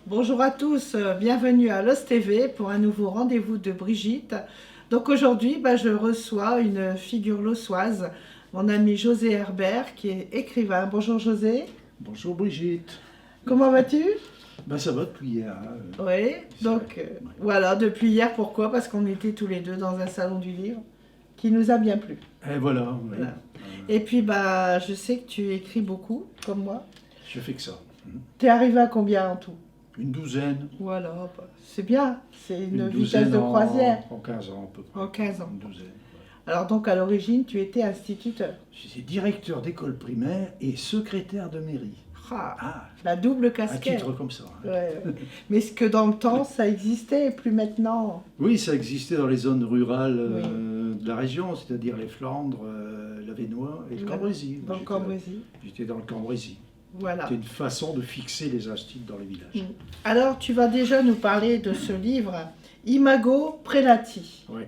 Bonjour à tous, bienvenue à Los TV pour un nouveau rendez-vous de Brigitte. Donc aujourd'hui, je reçois une figure lossoise, mon ami José Herbert, qui est écrivain. Bonjour José, Bonjour Brigitte. comment vas-tu? Ça va depuis hier. Oui, C'est donc vrai. Ouais. voilà, depuis hier, pourquoi? Parce qu'on était tous les deux dans un salon du livre qui nous a bien plu. Et voilà, oui. Voilà. Et puis je sais que tu écris beaucoup, comme moi. Je fais que ça. T'es arrivé à combien en tout? Une douzaine. Voilà, c'est bien, c'est une vitesse douzaine de croisière en 15 ans à peu près. en 15 ans. Une douzaine. Alors donc à l'origine, tu étais instituteur. J'étais directeur d'école primaire et secrétaire de mairie. Ah, Ah, la double à casquette. titre comme ça. Ouais, ouais. Mais est-ce que dans le temps, ça existait et plus maintenant? Oui, ça existait dans les zones rurales de la région, c'est-à-dire les Flandres, l'Avesnois et le Cambrésis. Dans le Cambrésis. J'étais dans le Cambrésis. Voilà. C'était une façon de fixer les instituts dans les villages. Alors tu vas déjà nous parler de ce livre, Imago Prelati. Oui.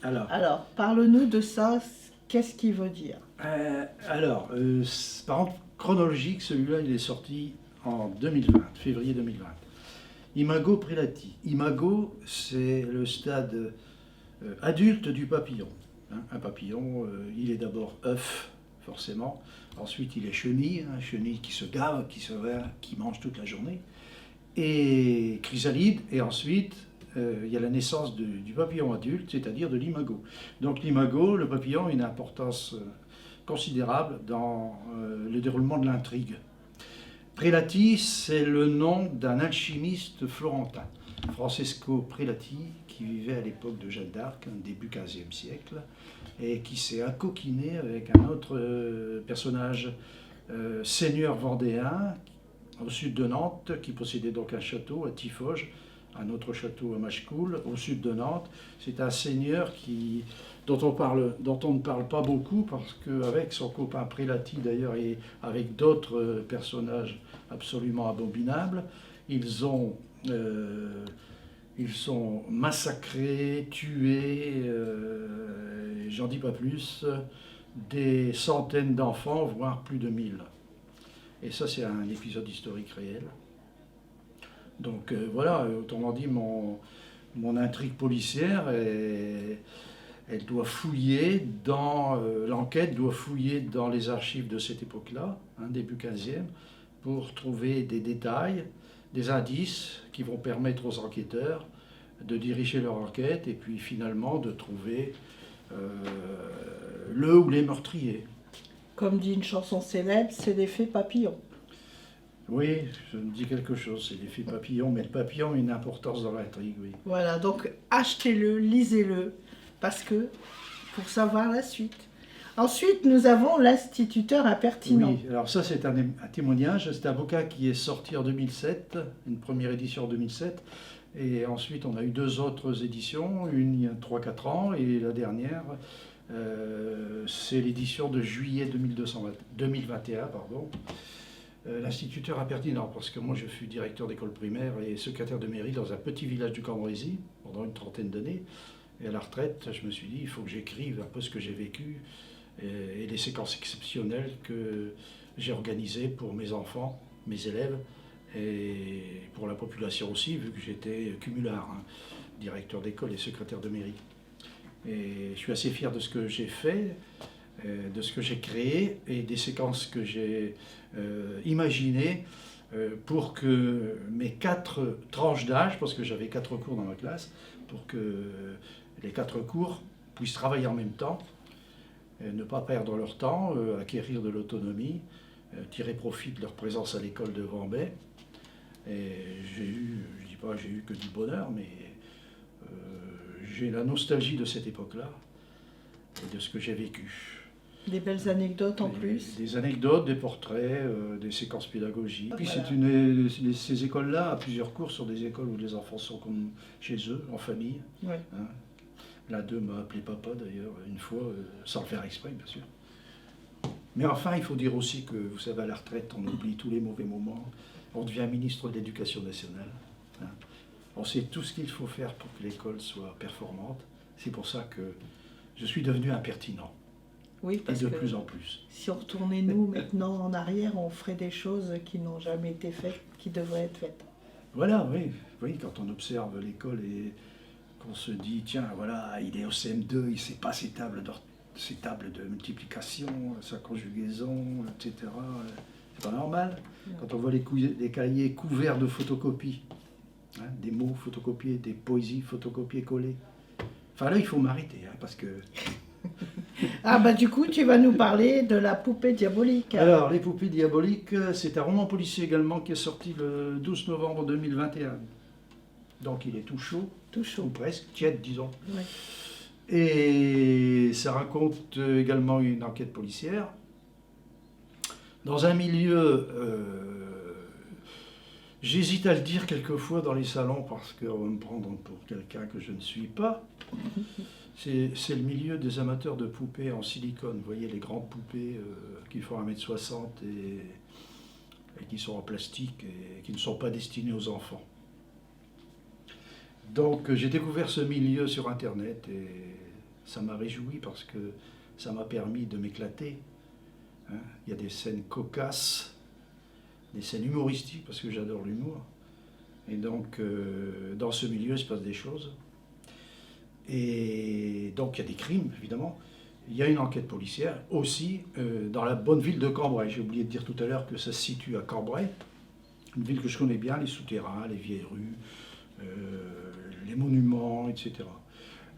Alors, parle-nous de ça, qu'est-ce qu'il veut dire? Par ordre chronologique, celui-là, il est sorti en 2020, février 2020. Imago Prelati. Imago, c'est le stade adulte du papillon. Un papillon, il est d'abord œuf, forcément. Ensuite, il est chenille, chenille qui se gave, qui mange toute la journée. Et chrysalide, et ensuite, il y a la naissance du papillon adulte, c'est-à-dire de l'imago. Donc l'imago, le papillon, a une importance considérable dans le déroulement de l'intrigue. Prelati, c'est le nom d'un alchimiste florentin, Francesco Prelati, qui vivait à l'époque de Jeanne d'Arc, début XVe siècle, et qui s'est accoquiné avec un autre personnage, seigneur vendéen, au sud de Nantes, qui possédait donc un château à Tiffauges, un autre château à Machecoul, au sud de Nantes. C'est un seigneur dont on ne parle pas beaucoup, parce qu'avec son copain Prelati d'ailleurs, et avec d'autres personnages absolument abominables, ils sont massacrés, tués, j'en dis pas plus, des centaines d'enfants, voire plus de 1000. Et ça, c'est un épisode historique réel. Donc voilà, autrement dit, mon intrigue policière, elle doit fouiller l'enquête doit fouiller dans les archives de cette époque-là, début 15e, pour trouver des détails, des indices qui vont permettre aux enquêteurs de diriger leur enquête et puis finalement de trouver le ou les meurtriers. Comme dit une chanson célèbre, c'est l'effet papillon. Oui, je me dis quelque chose, c'est l'effet papillon, mais le papillon a une importance dans l'intrigue, oui. Voilà, donc achetez-le, lisez-le, parce que pour savoir la suite. Ensuite, nous avons l'instituteur impertinent. Oui, alors ça c'est un témoignage, c'est un bouquin qui est sorti en 2007, une première édition en 2007, et ensuite on a eu deux autres éditions, une il y a 3-4 ans, et la dernière, c'est l'édition de juillet 2021, pardon. L'instituteur impertinent, parce que moi je fus directeur d'école primaire et secrétaire de mairie dans un petit village du Cambrésis pendant une trentaine d'années. Et à la retraite, je me suis dit, il faut que j'écrive un peu ce que j'ai vécu et les séquences exceptionnelles que j'ai organisées pour mes enfants, mes élèves, et pour la population aussi, vu que j'étais cumulard, directeur d'école et secrétaire de mairie. Et je suis assez fier de ce que j'ai fait, de ce que j'ai créé et des séquences que j'ai imaginées pour que mes 4 tranches d'âge, parce que j'avais 4 cours dans ma classe, pour que les 4 cours puissent travailler en même temps, ne pas perdre leur temps, acquérir de l'autonomie, tirer profit de leur présence à l'école de Vambay. Et j'ai eu, je ne dis pas j'ai eu que du bonheur, mais j'ai la nostalgie de cette époque-là et de ce que j'ai vécu. Des belles anecdotes en plus. Des anecdotes, des portraits, des séquences pédagogiques. Puis Voilà. ces écoles-là, à plusieurs cours, sont des écoles où les enfants sont comme chez eux, en famille. Ouais. L'un d'eux m'a appelé papa d'ailleurs, une fois, sans le faire exprès, bien sûr. Mais enfin, il faut dire aussi que, vous savez, à la retraite, on oublie tous les mauvais moments. On devient ministre de l'Éducation nationale. On sait tout ce qu'il faut faire pour que l'école soit performante. C'est pour ça que je suis devenu impertinent. Oui, parce et de que plus en plus. si on retournait nous maintenant en arrière, on ferait des choses qui n'ont jamais été faites, qui devraient être faites. Voilà, oui. Oui, quand on observe l'école et qu'on se dit, tiens, voilà, il est au CM2, il ne sait pas ses tables de multiplication, sa conjugaison, etc. C'est pas normal. Quand on voit les cahiers couverts de photocopies, hein, des mots photocopiés, des poésies photocopiées collées. Enfin là, il faut m'arrêter, hein, parce que... Ah bah du coup, tu vas nous parler de la poupée diabolique. Alors, Les Poupées Diaboliques, c'est un roman policier également qui est sorti le 12 novembre 2021. Donc il est tout chaud, Tout chaud. ou presque, tiède disons. Ouais. Et ça raconte également une enquête policière dans un milieu, j'hésite à le dire quelquefois dans les salons parce qu'on va me prendre pour quelqu'un que je ne suis pas. C'est le milieu des amateurs de poupées en silicone. Vous voyez les grandes poupées qui font 1,60 m et qui sont en plastique et qui ne sont pas destinées aux enfants. Donc j'ai découvert ce milieu sur Internet et ça m'a réjoui parce que ça m'a permis de m'éclater. Hein. Il y a des scènes cocasses, des scènes humoristiques parce que j'adore l'humour. Et donc dans ce milieu il se passe des choses. Et donc il y a des crimes évidemment. Il y a une enquête policière aussi dans la bonne ville de Cambrai. J'ai oublié de dire tout à l'heure que ça se situe à Cambrai, une ville que je connais bien, les souterrains, les vieilles rues. Les monuments, etc.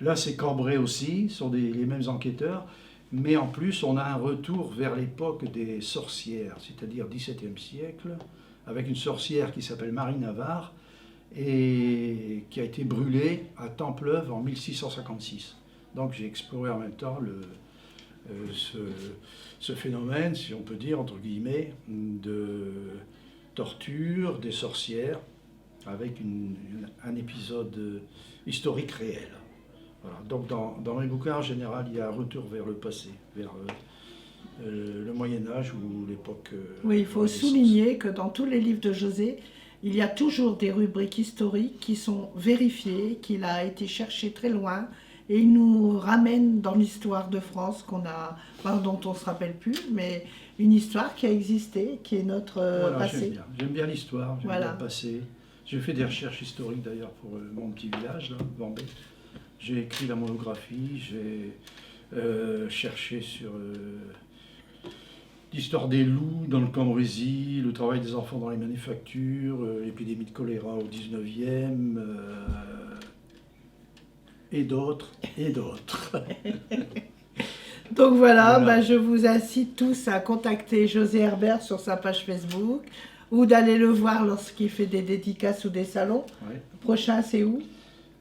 Là, c'est Cambrai aussi, ce sont les mêmes enquêteurs, mais en plus, on a un retour vers l'époque des sorcières, c'est-à-dire XVIIe siècle, avec une sorcière qui s'appelle Marie Navarre et qui a été brûlée à Templeuve en 1656. Donc j'ai exploré en même temps ce phénomène, si on peut dire, entre guillemets, de torture des sorcières, avec un épisode historique réel. Voilà. Donc dans mes bouquins, en général, il y a un retour vers le passé, vers le Moyen-Âge ou l'époque... Oui, il faut souligner que dans tous les livres de José, il y a toujours des rubriques historiques qui sont vérifiées, qu'il a été cherché très loin, et il nous ramène dans l'histoire de France dont on ne se rappelle plus, mais une histoire qui a existé, qui est notre voilà, passé. J'aime bien l'histoire, j'aime Voilà. bien le passé. J'ai fait des recherches historiques d'ailleurs pour mon petit village, là, Vendée. J'ai écrit la monographie, j'ai cherché sur l'histoire des loups dans le Cambrésis, le travail des enfants dans les manufactures, l'épidémie de choléra au 19e, et d'autres, et d'autres. Donc voilà, Voilà. je vous incite tous à contacter José Herbert sur sa page Facebook ou d'aller le voir lorsqu'il fait des dédicaces ou des salons. Ouais. Prochain, c'est où?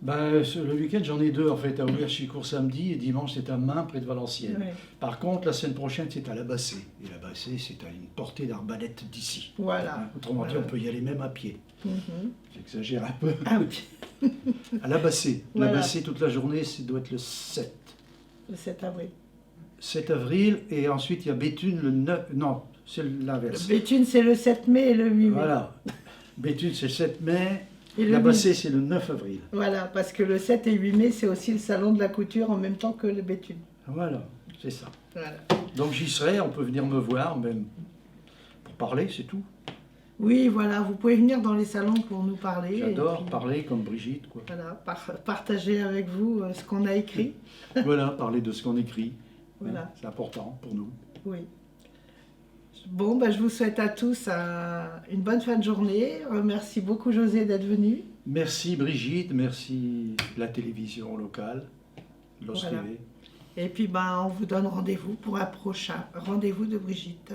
Le week-end, j'en ai deux en fait, à Ouvert-Chicourt samedi et dimanche, c'est à Main, près de Valenciennes. Ouais. Par contre, la semaine prochaine, c'est à La Bassée. Et La Bassée, c'est à une portée d'arbalète d'ici. Voilà. Hein, autrement dit, on peut y aller même à pied. Mhm. J'exagère un peu. Ah oui, À La Bassée. Voilà. La Bassée, toute la journée, ça doit être le 7. le 7 avril. 7 avril, et ensuite il y a Béthune le 9. Non, c'est l'inverse. Béthune, c'est le 7 mai et le 8 mai. Voilà. Béthune, c'est le 7 mai. Et le La 8 Bassée, c'est le 9 avril. Voilà, parce que le 7 et 8 mai, c'est aussi le salon de la couture en même temps que le Béthune. Voilà, c'est ça. Voilà. Donc j'y serai, on peut venir me voir, même pour parler, c'est tout. Oui, voilà, vous pouvez venir dans les salons pour nous parler. J'adore et puis, parler comme Brigitte, quoi. Voilà, partager avec vous ce qu'on a écrit. Voilà, parler de ce qu'on écrit. Voilà. C'est important pour nous. Oui. Bon, je vous souhaite à tous une bonne fin de journée. Merci beaucoup José d'être venu. Merci Brigitte, merci la télévision locale, l'OS Voilà. TV. Et puis on vous donne rendez-vous pour un prochain rendez-vous de Brigitte.